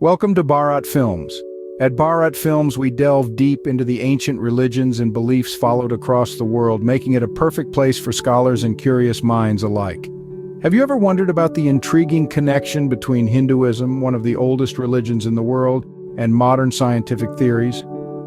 Welcome to Bharat Films. At Bharat Films, we delve deep into the ancient religions and beliefs followed across the world, making it a perfect place for scholars and curious minds alike. Have you ever wondered about the intriguing connection between Hinduism, one of the oldest religions in the world, and modern scientific theories?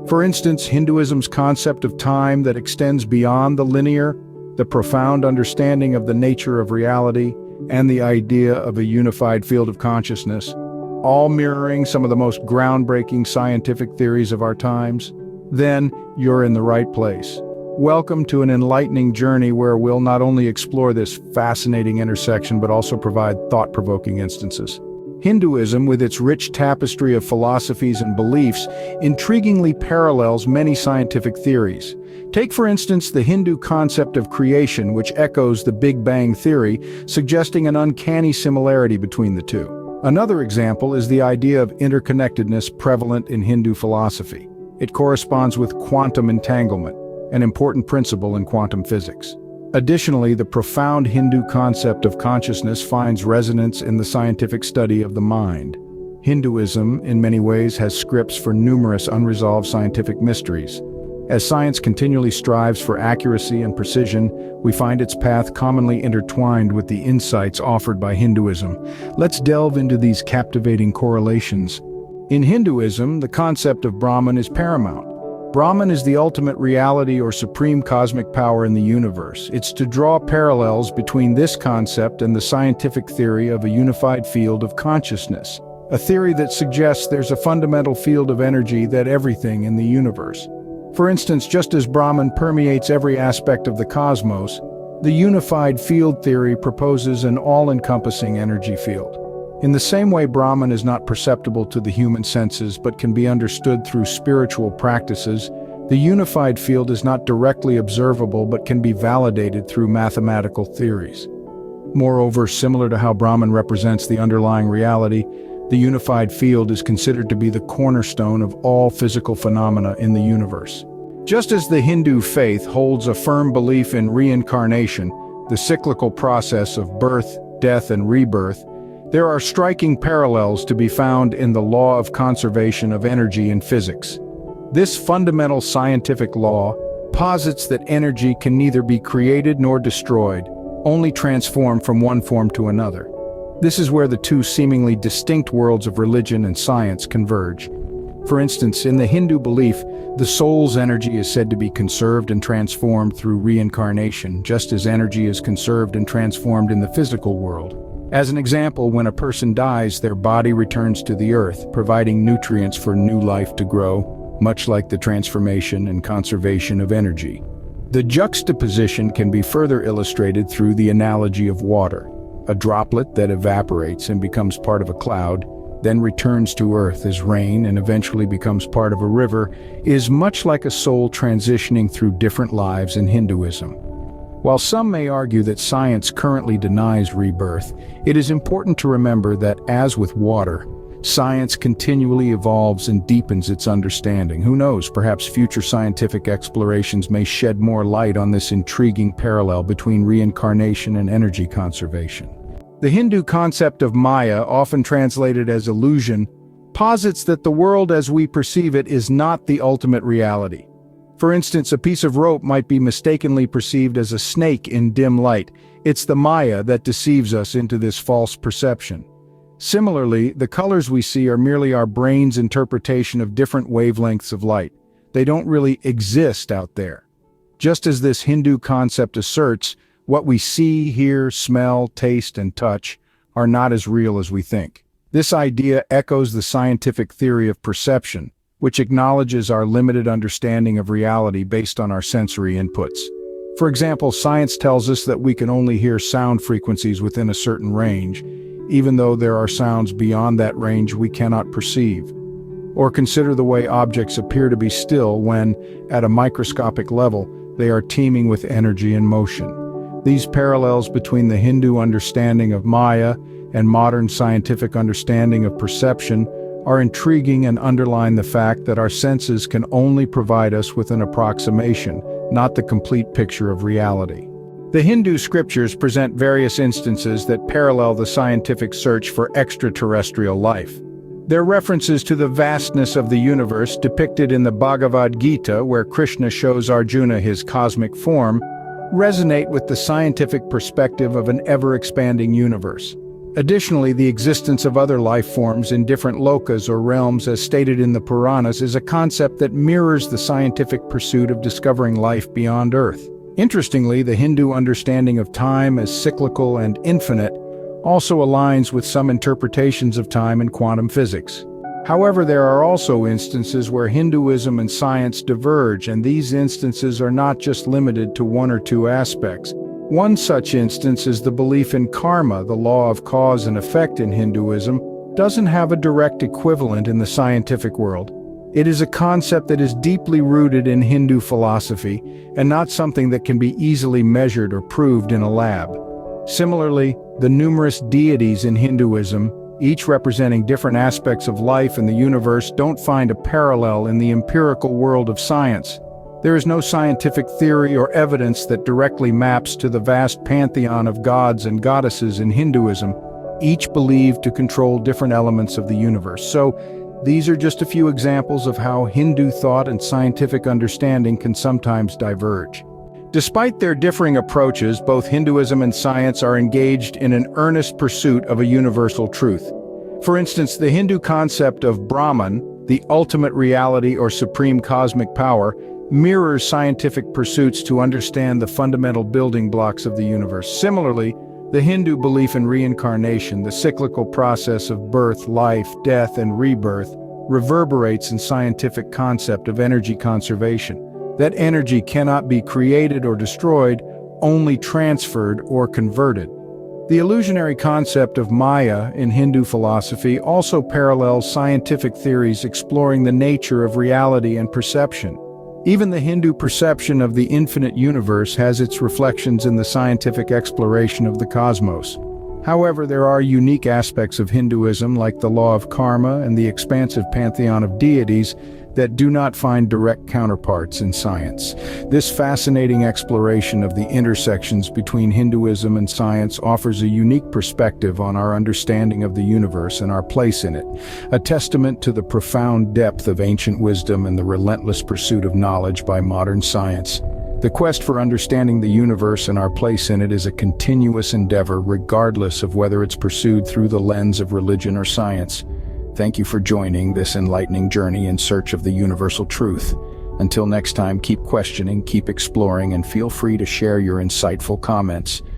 For instance, Hinduism's concept of time that extends beyond the linear, the profound understanding of the nature of reality, and the idea of a unified field of consciousness, all mirroring some of the most groundbreaking scientific theories of our times? Then you're in the right place. Welcome to an enlightening journey where we'll not only explore this fascinating intersection but also provide thought-provoking instances. Hinduism, with its rich tapestry of philosophies and beliefs, intriguingly parallels many scientific theories. Take, for instance, the Hindu concept of creation, which echoes the Big Bang theory, suggesting an uncanny similarity between the two. Another example is the idea of interconnectedness prevalent in Hindu philosophy. It corresponds with quantum entanglement, an important principle in quantum physics. Additionally, the profound Hindu concept of consciousness finds resonance in the scientific study of the mind. Hinduism, in many ways, has scripts for numerous unresolved scientific mysteries. As science continually strives for accuracy and precision, we find its path commonly intertwined with the insights offered by Hinduism. Let's delve into these captivating correlations. In Hinduism, the concept of Brahman is paramount. Brahman is the ultimate reality or supreme cosmic power in the universe. It's to draw parallels between this concept and the scientific theory of a unified field of consciousness, a theory that suggests there's a fundamental field of energy that everything in the universe. For instance, just as Brahman permeates every aspect of the cosmos, the unified field theory proposes an all-encompassing energy field. In the same way Brahman is not perceptible to the human senses but can be understood through spiritual practices, the unified field is not directly observable but can be validated through mathematical theories. Moreover, similar to how Brahman represents the underlying reality, the unified field is considered to be the cornerstone of all physical phenomena in the universe. Just as the Hindu faith holds a firm belief in reincarnation, the cyclical process of birth, death, and rebirth, there are striking parallels to be found in the law of conservation of energy in physics. This fundamental scientific law posits that energy can neither be created nor destroyed, only transformed from one form to another. This is where the two seemingly distinct worlds of religion and science converge. For instance, in the Hindu belief, the soul's energy is said to be conserved and transformed through reincarnation, just as energy is conserved and transformed in the physical world. As an example, when a person dies, their body returns to the earth, providing nutrients for new life to grow, much like the transformation and conservation of energy. The juxtaposition can be further illustrated through the analogy of water. A droplet that evaporates and becomes part of a cloud, then returns to earth as rain and eventually becomes part of a river, is much like a soul transitioning through different lives in Hinduism. While some may argue that science currently denies rebirth, it is important to remember that, as with water, science continually evolves and deepens its understanding. Who knows, perhaps future scientific explorations may shed more light on this intriguing parallel between reincarnation and energy conservation. The Hindu concept of Maya, often translated as illusion, posits that the world as we perceive it is not the ultimate reality. For instance, a piece of rope might be mistakenly perceived as a snake in dim light. It's the Maya that deceives us into this false perception. Similarly, the colors we see are merely our brain's interpretation of different wavelengths of light. They don't really exist out there. Just as this Hindu concept asserts, what we see, hear, smell, taste, and touch are not as real as we think. This idea echoes the scientific theory of perception, which acknowledges our limited understanding of reality based on our sensory inputs. For example, science tells us that we can only hear sound frequencies within a certain range, even though there are sounds beyond that range we cannot perceive. Or consider the way objects appear to be still when, at a microscopic level, they are teeming with energy and motion. These parallels between the Hindu understanding of Maya and modern scientific understanding of perception are intriguing and underline the fact that our senses can only provide us with an approximation, not the complete picture of reality. The Hindu scriptures present various instances that parallel the scientific search for extraterrestrial life. Their references to the vastness of the universe depicted in the Bhagavad Gita, where Krishna shows Arjuna his cosmic form, resonate with the scientific perspective of an ever-expanding universe. Additionally, the existence of other life forms in different lokas or realms, as stated in the Puranas, is a concept that mirrors the scientific pursuit of discovering life beyond Earth. Interestingly, the Hindu understanding of time as cyclical and infinite also aligns with some interpretations of time in quantum physics. However, there are also instances where Hinduism and science diverge, and these instances are not just limited to one or two aspects. One such instance is the belief in karma. The law of cause and effect in Hinduism doesn't have a direct equivalent in the scientific world. It is a concept that is deeply rooted in Hindu philosophy and not something that can be easily measured or proved in a lab. Similarly, the numerous deities in Hinduism, each representing different aspects of life and the universe, don't find a parallel in the empirical world of science. There is no scientific theory or evidence that directly maps to the vast pantheon of gods and goddesses in Hinduism, each believed to control different elements of the universe. So, these are just a few examples of how Hindu thought and scientific understanding can sometimes diverge. Despite their differing approaches, both Hinduism and science are engaged in an earnest pursuit of a universal truth. For instance, the Hindu concept of Brahman, the ultimate reality or supreme cosmic power, mirrors scientific pursuits to understand the fundamental building blocks of the universe. Similarly, the Hindu belief in reincarnation, the cyclical process of birth, life, death, and rebirth, reverberates in scientific concept of energy conservation. That energy cannot be created or destroyed, only transferred or converted. The illusionary concept of Maya in Hindu philosophy also parallels scientific theories exploring the nature of reality and perception. Even the Hindu perception of the infinite universe has its reflections in the scientific exploration of the cosmos. However, there are unique aspects of Hinduism, like the law of karma and the expansive pantheon of deities, that do not find direct counterparts in science. This fascinating exploration of the intersections between Hinduism and science offers a unique perspective on our understanding of the universe and our place in it, a testament to the profound depth of ancient wisdom and the relentless pursuit of knowledge by modern science. The quest for understanding the universe and our place in it is a continuous endeavor, regardless of whether it's pursued through the lens of religion or science. Thank you for joining this enlightening journey in search of the universal truth. Until next time, keep questioning, keep exploring, and feel free to share your insightful comments.